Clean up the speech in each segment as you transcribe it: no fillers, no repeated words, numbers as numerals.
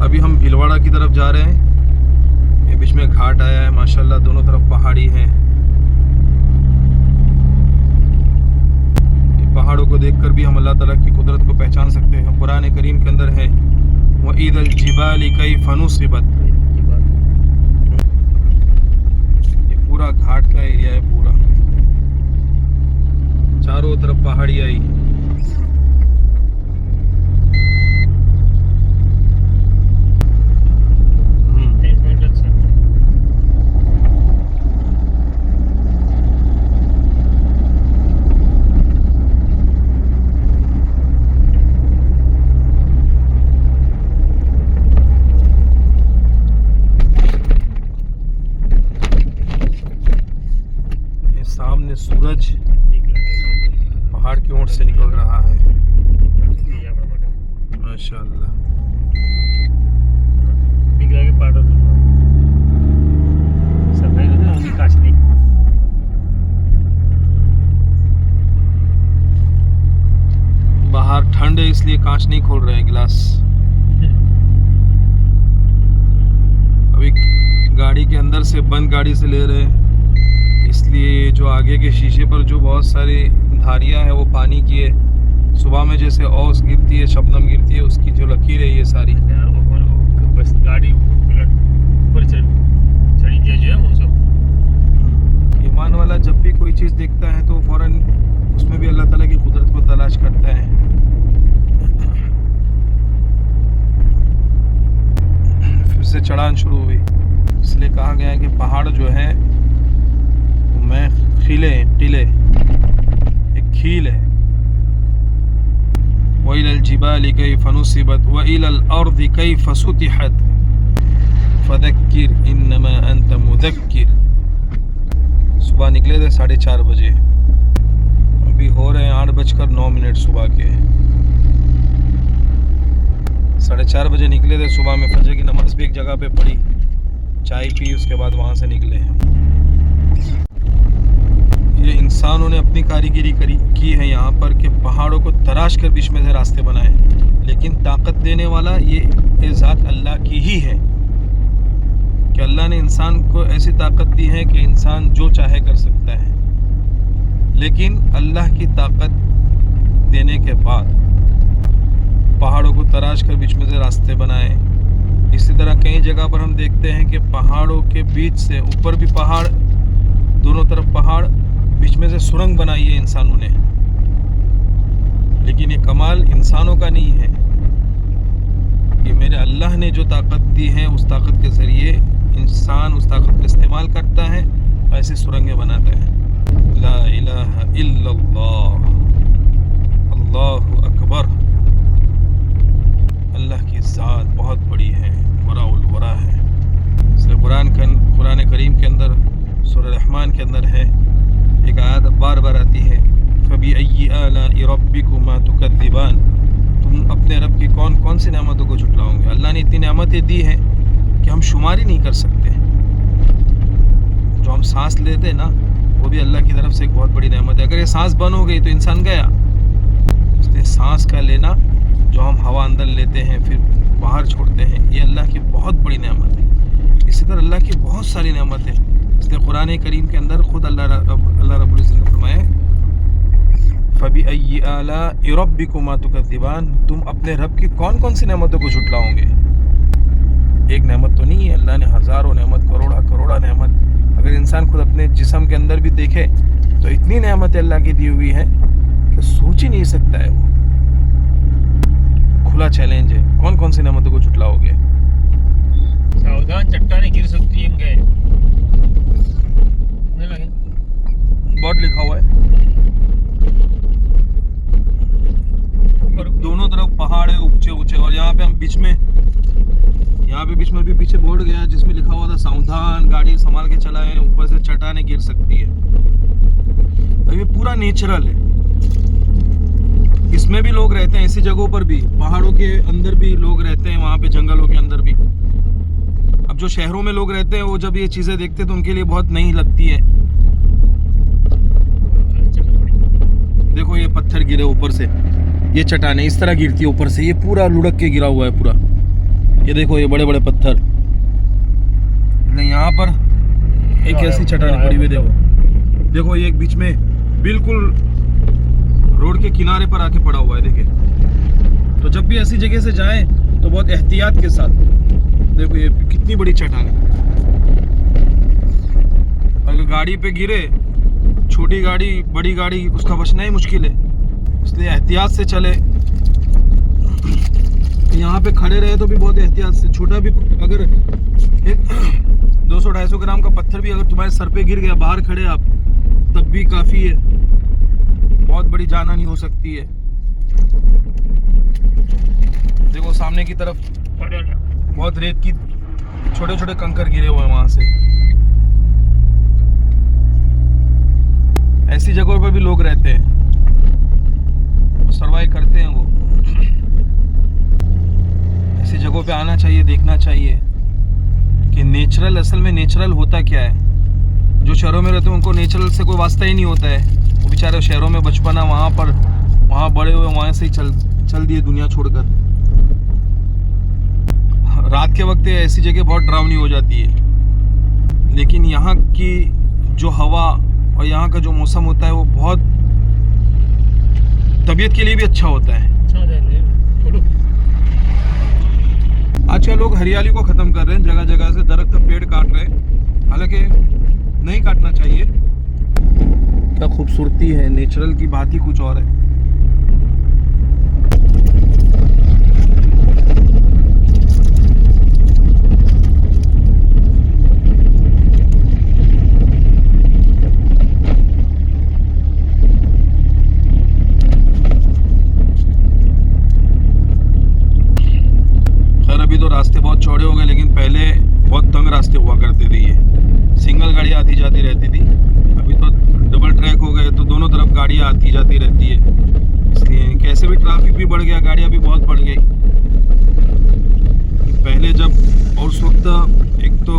अभी हम भीलवाड़ा की तरफ जा रहे हैं। ये बीच में घाट आया है, माशाल्लाह दोनों तरफ पहाड़ी हैं। ये पहाड़ों को देखकर भी हम अल्लाह ताला की कुदरत को पहचान सकते हैं। कुरान करीम के अंदर है वईदल जिबाल कैफ़ नुसिबत। ये पूरा घाट का एरिया है, पूरा चारों तरफ पहाड़ी आई। सामने सूरज पहाड़ की ओर से निकल रहा है, माशाअल्लाह। बाहर ठंड है इसलिए कांच नहीं खोल रहे हैं गिलास। अभी गाड़ी के अंदर से बंद गाड़ी से ले रहे हैं, इसलिए जो आगे के शीशे पर जो बहुत सारी धारियां हैं वो पानी की है। सुबह में जैसे ओस गिरती है, शबनम गिरती है, उसकी जो लकीर है ये सारी। बस गाड़ी ऊपर चढ़ी गया जो है वो सब। ईमान वाला जब भी कोई चीज़ देखता है तो फौरन उसमें भी अल्लाह ताला की कुदरत को तलाश करता है। फिर से चढ़ान शुरू हुई, इसलिए कहा गया है कि पहाड़ जो है में खिले टिले एक खील है। वइलल जिबाल कैफ़ नुसिबत वइलल अर्ज़ि कैफ़ सुतिहत फदक्किर इन्नमा अंत मुदक्किर। सुबह निकले थे 4:30 बजे, अभी हो रहे हैं 8:09 सुबह के। 4:30 बजे निकले थे सुबह में। फजर की नमाज भी एक जगह पे पढ़ी, चाय पी, उसके बाद वहाँ से निकले हैं। ये इंसानों ने अपनी कारीगरी की है यहाँ पर कि पहाड़ों को तराश कर बीच में से रास्ते बनाए, लेकिन ताकत देने वाला ये ज़ात अल्लाह की ही है कि अल्लाह ने इंसान को ऐसी ताकत दी है कि इंसान जो चाहे कर सकता है। लेकिन अल्लाह की ताकत देने के बाद पहाड़ों को तराश कर बीच में से रास्ते बनाए। इसी तरह कई जगह पर हम देखते हैं कि पहाड़ों के बीच से, ऊपर भी पहाड़, दोनों तरफ पहाड़, बीच में से सुरंग बनाई है इंसानों ने। लेकिन ये कमाल इंसानों का नहीं है, ये मेरे अल्लाह ने जो ताकत दी है उस ताकत के ज़रिए इंसान उस ताकत का इस्तेमाल करता है, ऐसे सुरंगें बनाता है। ला इलाहा इल्लल्लाह, अल्लाहु अकबर। अल्लाह की ज़ात बहुत बड़ी है, वराउल वरा है। इसलिए कुरान करीम के अंदर सूरह रहमान के अंदर है एक आयत बार बार आती है, फ़बिअय्यि आलाइ रब्बिकुमा तुकज़्ज़िबान। तुम अपने रब की कौन कौन सी नेमतों को झुटलाओगे। अल्लाह ने इतनी नेमतें दी हैं कि हम शुमार ही नहीं कर सकते। जो हम सांस लेते हैं ना, वो भी अल्लाह की तरफ से एक बहुत बड़ी नेमत है। अगर ये सांस बंद हो गई तो इंसान गया। इसलिए सांस का लेना, जो हम हवा अंदर लेते हैं फिर बाहर छोड़ते हैं, ये अल्लाह की बहुत बड़ी नेमत है। इसी तरह अल्लाह की बहुत सारी नेमत है। इसलिए कुरान करीम के अंदर खुद अल्लाह रब्बुल इज़्ज़त ने फरमाया, फ़बिअय्यि आलाइ रब्बिकुमा तुकज़्ज़िबान। तुम अपने रब की कौन कौन सी नेमतों को झुटलाओगे। एक नेमत तो नहीं है, अल्लाह ने हज़ारों नेमत, करोड़ा नेमत। अगर इंसान खुद अपने जिस्म के अंदर भी देखे तो इतनी नेमतें अल्लाह की दी हुई है कि सोच ही नहीं सकता है वो। खुला चैलेंज है, कौन कौन सी नेमतों को झुटलाओगे। सावधान, चट्टानें गिर सकती हैं। गए बोर्ड लिखा हुआ है, दोनों तरफ पहाड़ है ऊंचे ऊंचे। और यहाँ पे हम बीच में भी पीछे बोर्ड गया जिसमें लिखा हुआ था सावधान, गाड़ी संभाल के चलाएं, ऊपर से चट्टानें गिर सकती है। तो ये पूरा नेचुरल है, इसमें भी लोग रहते हैं, ऐसी जगहों पर भी, पहाड़ों के अंदर भी लोग रहते हैं, वहाँ पे जंगलों के अंदर भी। अब जो शहरों में लोग रहते हैं वो जब ये चीज़ें देखते हैं तो उनके लिए बहुत नहीं लगती है। देखो ये पत्थर गिरे ऊपर से, ये चट्टानें इस तरह गिरती है ऊपर से, ये पूरा लुढ़क के गिरा हुआ है पूरा। ये देखो ये बड़े बड़े पत्थर, यहाँ पर एक ऐसी चट्टान पड़ी हुई, देखो देखो ये एक बीच में बिल्कुल रोड के किनारे पर आके पड़ा हुआ है। देखिए, तो जब भी ऐसी जगह से जाएं तो बहुत एहतियात के साथ। देखो ये कितनी बड़ी चट्टान है, अगर गाड़ी पे गिरे, छोटी गाड़ी बड़ी गाड़ी, उसका बचना ही मुश्किल है, इसलिए एहतियात से चले। यहाँ पे खड़े रहे तो भी बहुत एहतियात से, छोटा भी अगर एक 200-250 ग्राम का पत्थर भी अगर तुम्हारे सर पे गिर गया, बाहर खड़े आप, तब भी काफ़ी है, बहुत बड़ी जानहानि हो सकती है। देखो सामने की तरफ बहुत रेत की छोटे छोटे कंकर गिरे हुए हैं, वहां से। ऐसी जगहों पर भी लोग रहते हैं, सर्वाइव करते हैं वो। ऐसी जगहों पे आना चाहिए, देखना चाहिए कि नेचुरल, असल में नेचुरल होता क्या है। जो शहरों में रहते हैं उनको नेचुरल से कोई वास्ता ही नहीं होता है, वो बेचारे शहरों में बचपना वहाँ बड़े हुए, वहाँ से ही चल दिए दुनिया छोड़कर। रात के वक्त ऐसी जगह बहुत डरावनी हो जाती है, लेकिन यहाँ की जो हवा और यहाँ का जो मौसम होता है वो बहुत तबीयत के लिए भी अच्छा होता है। आजकल लोग हरियाली को ख़त्म कर रहे हैं, जगह जगह से दरख्त पेड़ काट रहे हैं, हालांकि नहीं काटना चाहिए। क्या खूबसूरती है, नेचुरल की बात ही कुछ और है। खैर अभी तो रास्ते बहुत चौड़े हो गए, लेकिन पहले बहुत तंग रास्ते हुआ करते थे। ये सिंगल गाड़ियाँ आती जाती रहती थी, अभी तो डबल ट्रैक हो गए, तो दोनों तरफ गाड़ियाँ आती जाती रहती है, इसलिए कैसे भी ट्रैफिक भी बढ़ गया, गाड़ियाँ भी बहुत बढ़ गई। पहले जब, और उस वक्त एक तो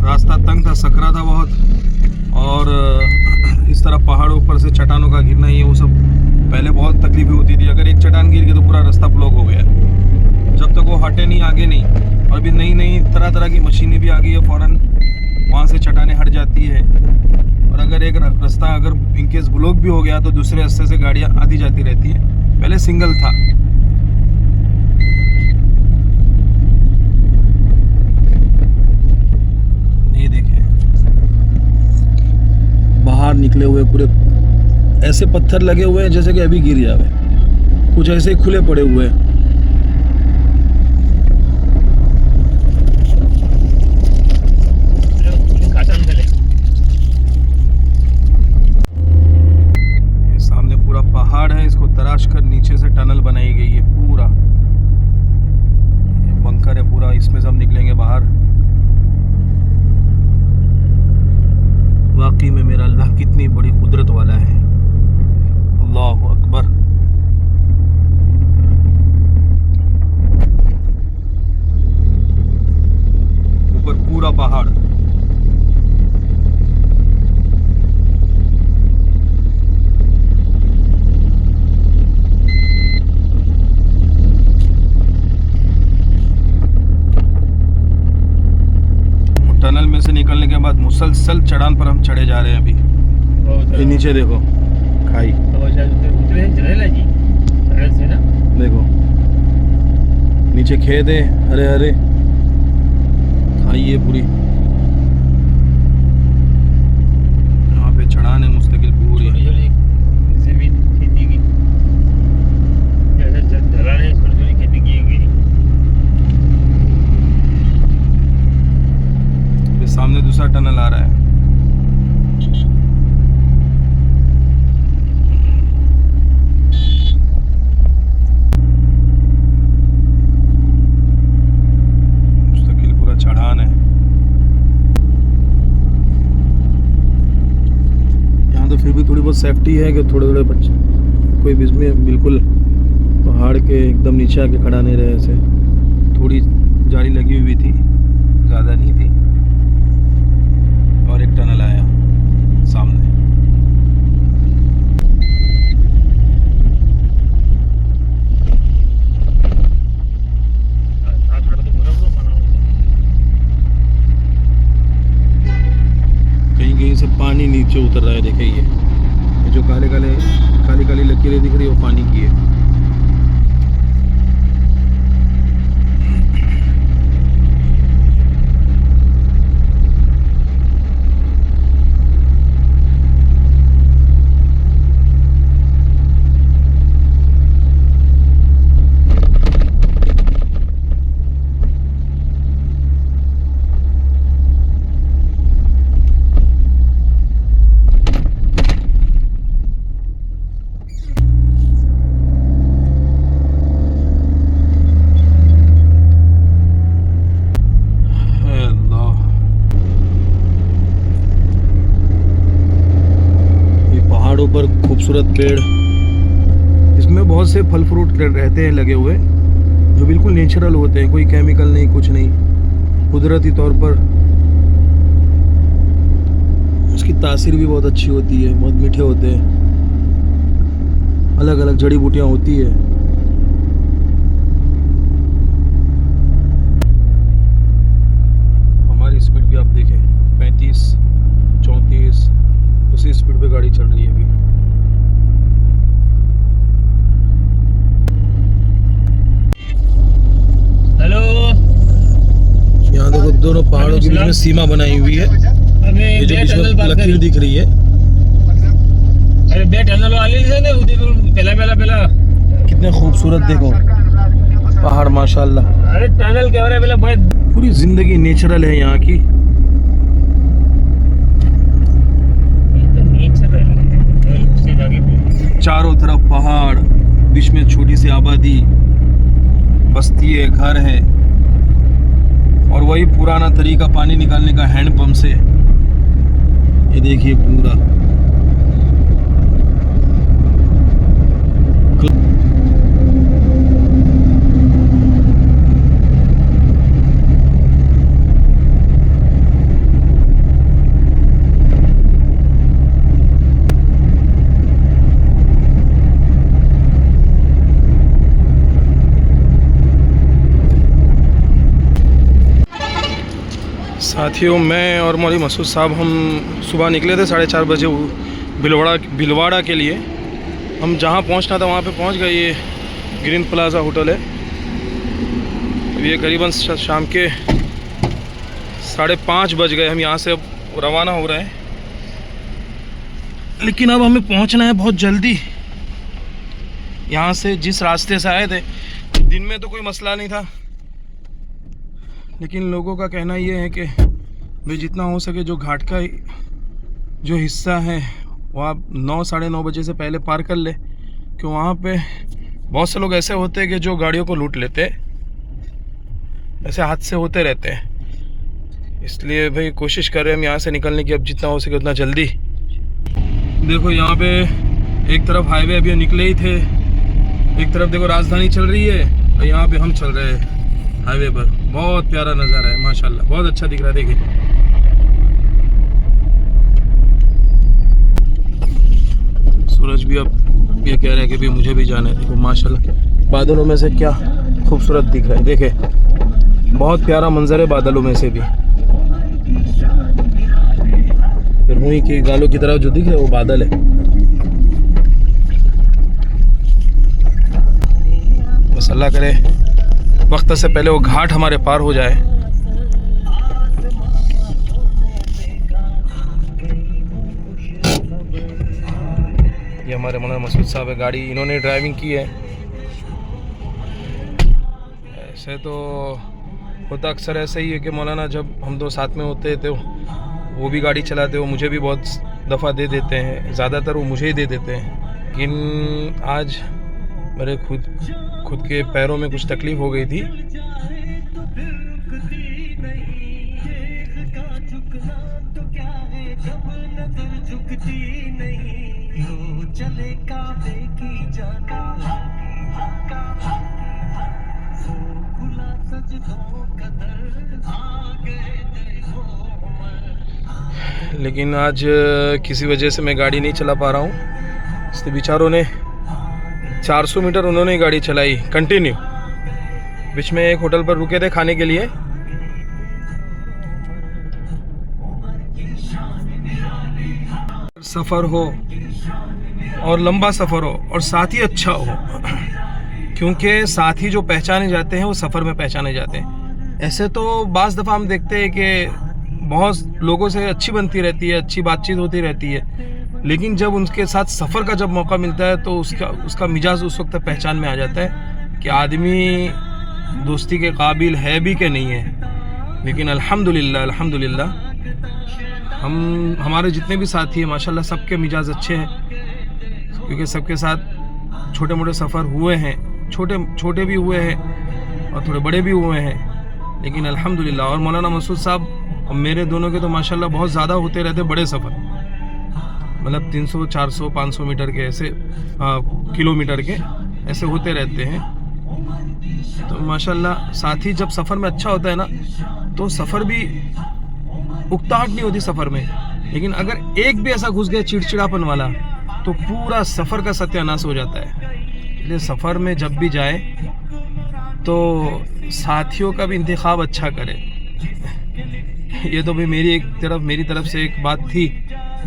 रास्ता तंग था, सकरा था बहुत, और इस तरह पहाड़ों पर से चट्टानों का गिरना, ये वो सब पहले बहुत तकलीफें होती थी। अगर एक चट्टान गिर गई तो पूरा रास्ता ब्लॉक हो गया, जब तक वो हटे नहीं, आगे नहीं। और अभी नई नई तरह तरह की मशीनें भी आ गई है, फ़ौरन वहाँ से चट्टानें हट जाती है। और अगर एक रास्ता अगर इनकेस ब्लॉक भी हो गया तो दूसरे रास्ते से गाड़ियाँ आती जाती रहती है, पहले सिंगल था। ये देखें, बाहर निकले हुए पूरे ऐसे पत्थर लगे हुए हैं जैसे कि अभी गिर जावे, कुछ ऐसे ही खुले पड़े हुए हैं। इसको तराश कर नीचे से टनल बनाई गई है, पूरा बंकर है पूरा, इसमें से हम निकलेंगे बाहर। वाकई में मेरा अल्लाह कितनी बड़ी कुदरत वाला है, अल्लाहु अकबर। ऊपर पूरा पहाड़, टनल में से निकलने के बाद मुसलसल चढ़ान पर हम चढ़े जा रहे हैं। अभी ये नीचे देखो खाई, देखो नीचे खेत है, हरे हरे खाई है पूरी, यहाँ पे चढ़ान है मुस्तकिल पूरी। जमीन खेती की जैसे ढलान है, थोड़ी थोड़ी खेती की गई। सामने दूसरा टनल आ रहा है। मुस्तकिल पूरा चढ़ान है। यहाँ तो फिर भी थोड़ी बहुत सेफ्टी है कि थोड़े थोड़े बच्चे कोई बीच में बिल्कुल पहाड़ के एकदम नीचे आके खड़ा नहीं रहे, ऐसे थोड़ी जाली लगी हुई थी, ज़्यादा नहीं थी। और एक टनल आया सामने। नीचे उतर रहा है। देखे ये जो काली काली लकीरें दिख रही है वो पानी की है। पर खूबसूरत पेड़, इसमें बहुत से फल फ्रूट रहते हैं लगे हुए, जो बिल्कुल नेचुरल होते हैं, कोई केमिकल नहीं, कुछ नहीं, कुदरती तौर पर। उसकी तासीर भी बहुत अच्छी होती है, बहुत मीठे होते हैं, अलग अलग जड़ी बूटियां होती है। हमारी स्पीड भी आप देखें 35 34 उसी स्पीड पे गाड़ी चल रही है अभी। हेलो, यहाँ देखो दोनों पहाड़ों के बीच में सीमा बनाई हुई है। ये जो बीच में लकीर दिख रही है, अरे बे टनल वाले से ना पहला कितने खूबसूरत देखो पहाड़ माशाल्लाह। अरे टनल के वाले बहुत पूरी जिंदगी नेचुरल है यहाँ की। चारों तरफ पहाड़, बीच में छोटी सी आबादी, बस्ती है, घर है, और वही पुराना तरीका पानी निकालने का हैंडपंप से। ये देखिए पूरा साथियों, मैं और मौलवी मसूद साहब हम सुबह निकले थे 4:30 बजे भिलवाड़ा के लिए। हम जहाँ पहुँचना था वहाँ पे पहुँच गए। ये ग्रीन प्लाजा होटल है। ये करीबन शाम के 5:30 बज गए। हम यहाँ से अब रवाना हो रहे हैं, लेकिन अब हमें पहुँचना है बहुत जल्दी। यहाँ से जिस रास्ते से आए थे, दिन में तो कोई मसला नहीं था, लेकिन लोगों का कहना ये है कि भाई जितना हो सके जो घाट का जो हिस्सा है वो आप 9 साढ़े 9 बजे से पहले पार कर ले, कि वहाँ पे बहुत से लोग ऐसे होते हैं कि जो गाड़ियों को लूट लेते हैं। ऐसे हादसे होते रहते हैं, इसलिए भाई कोशिश कर रहे हैं हम यहाँ से निकलने की अब जितना हो सके उतना जल्दी। देखो यहाँ पे एक तरफ हाईवे अभी निकले ही थे, एक तरफ देखो राजधानी चल रही है, और यहाँ पे हम चल रहे हैं हाईवे पर। बहुत प्यारा नज़ारा है माशाल्लाह, बहुत अच्छा दिख रहा है। देखिए सूरज भी अब ये कह रहा है कि भी मुझे भी जाना है। देखो माशाल्लाह बादलों में से क्या खूबसूरत दिख रहा है। देखे बहुत प्यारा मंजर है बादलों में से भी। फिर मुई के गालों की तरफ जो दिख रहा है वो बादल है। बस अल्लाह करे वक्त से पहले वो घाट हमारे पार हो जाए। ये हमारे मौलाना मसूद साहब है, गाड़ी इन्होंने ड्राइविंग की है। ऐसे तो होता अक्सर ऐसा ही है कि मौलाना जब हम दो साथ में होते तो वो भी गाड़ी चलाते, वो मुझे भी बहुत दफ़ा दे देते हैं, ज़्यादातर वो मुझे ही दे देते हैं। लेकिन आज मेरे खुद के पैरों में कुछ तकलीफ़ हो गई थी, लेकिन आज किसी वजह से मैं गाड़ी नहीं चला पा रहा हूँ। इसलिए बेचारों ने 400 मीटर उन्होंने गाड़ी चलाई कंटिन्यू। बीच में एक होटल पर रुके थे खाने के लिए। सफ़र हो और लंबा सफ़र हो और साथी अच्छा हो, क्योंकि साथी जो पहचाने जाते हैं वो सफ़र में पहचाने जाते हैं। ऐसे तो बाज़ दफ़ा हम देखते हैं कि बहुत लोगों से अच्छी बनती रहती है, अच्छी बातचीत होती रहती है, लेकिन जब उनके साथ सफ़र का जब मौका मिलता है तो उसका मिजाज उस वक्त पहचान में आ जाता है कि आदमी दोस्ती के काबिल है भी कि नहीं है। लेकिन अल्हम्दुलिल्लाह हमारे जितने भी साथी हैं माशाल्लाह सबके मिजाज अच्छे हैं, क्योंकि सबके साथ छोटे मोटे सफ़र हुए हैं, छोटे भी हुए हैं और थोड़े बड़े भी हुए हैं। लेकिन अल्हम्दुलिल्लाह, और मौलाना मसूद साहब और मेरे दोनों के तो माशाल्लाह बहुत ज़्यादा होते रहते बड़े सफ़र, मतलब 300, 400, 500 मीटर के ऐसे किलोमीटर के ऐसे होते रहते हैं। तो माशाल्लाह साथी जब सफ़र में अच्छा होता है ना तो सफ़र भी उकताहट नहीं होती सफ़र में। लेकिन अगर एक भी ऐसा घुस गया चिड़चिड़ापन वाला तो पूरा सफ़र का सत्यानाश हो जाता है। इसलिए सफ़र में जब भी जाए तो साथियों का भी इंतखाब अच्छा करे। ये तो भाई मेरी तरफ से एक बात थी,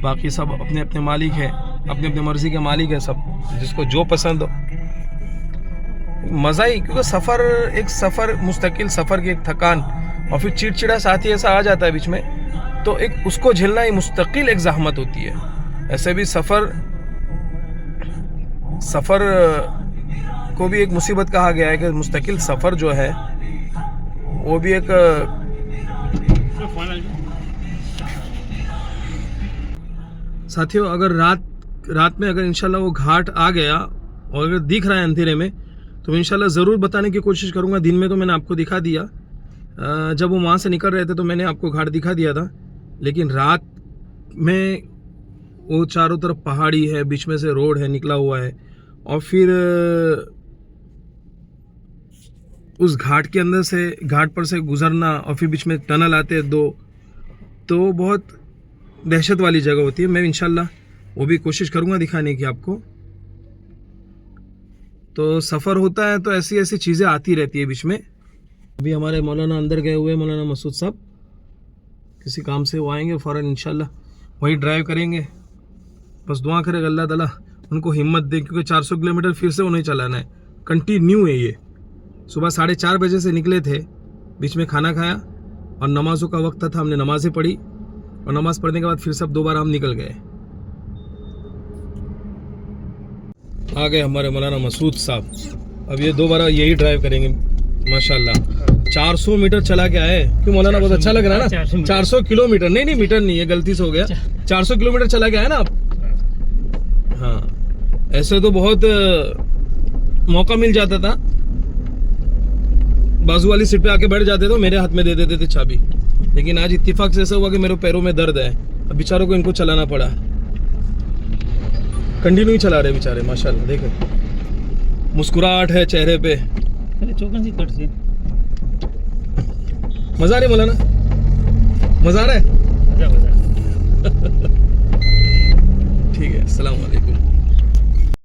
बाकी सब अपने अपने मालिक हैं, अपने अपने मर्ज़ी के मालिक है सब, जिसको जो पसंद हो। मज़ा ही, क्योंकि सफ़र मुस्तकिल सफ़र की एक थकान और फिर चिड़चिड़ा साथी ऐसा आ जाता है बीच में, तो एक उसको झेलना ही मुस्तकिल एक ज़हमत होती है। ऐसे भी सफ़र को भी एक मुसीबत कहा गया है कि मुस्तकिल सफ़र जो है वो भी एक साथियों, अगर रात में अगर इंशाल्लाह वो घाट आ गया और अगर दिख रहा है अंधेरे में तो इंशाल्लाह ज़रूर बताने की कोशिश करूँगा। दिन में तो मैंने आपको दिखा दिया, जब वो वहाँ से निकल रहे थे तो मैंने आपको घाट दिखा दिया था, लेकिन रात में वो चारों तरफ पहाड़ी है, बीच में से रोड है निकला हुआ है, और फिर उस घाट के अंदर से घाट पर से गुजरना और फिर बीच में टनल आते हैं दो, तो बहुत दहशत वाली जगह होती है। मैं इंशाल्लाह वो भी कोशिश करूँगा दिखाने की आपको। तो सफ़र होता है तो ऐसी चीज़ें आती रहती है बीच में। अभी हमारे मौलाना अंदर गए हुए, मौलाना मसूद साहब किसी काम से वो आएंगे फ़ौरन, इंशाल्लाह वही ड्राइव करेंगे। बस दुआ करेगा अल्लाह ताला उनको हिम्मत दे, क्योंकि 400 किलोमीटर फिर से उन्हें चलाना है, कंटिन्यू है ये। सुबह 4:30 बजे से निकले थे, बीच में खाना खाया और नमाज़ों का वक्त था, हमने नमाज़ें पढ़ी और नमाज़ पढ़ने के बाद फिर सब दोबारा हम निकल गए। आ गए हमारे मौलाना मसूद साहब। अब ये दोबारा यही ड्राइव करेंगे माशाल्लाह। 400 मीटर चला के आए, क्यों मौलाना? बहुत अच्छा लग रहा है ना? 400 किलोमीटर नहीं मीटर नहीं है, गलती से हो गया। 400 किलोमीटर चला के आए ना आप? हाँ, ऐसे तो बहुत मौका मिल जाता था, बाजू वाली सीट पे आके बैठ जाते तो मेरे हाथ में दे देते थे चाबी, लेकिन आज इत्तेफाक से ऐसा हुआ कि मेरे पैरों में दर्द है, अब बेचारों को इनको चलाना पड़ा। कंटिन्यू ही चला रहे बेचारे माशाल्लाह, देखे मुस्कुराहट है चेहरे पे। मजा आ रही मौलाना? मजा आ रहा है? ठीक है, अस्सलाम वालेकुम।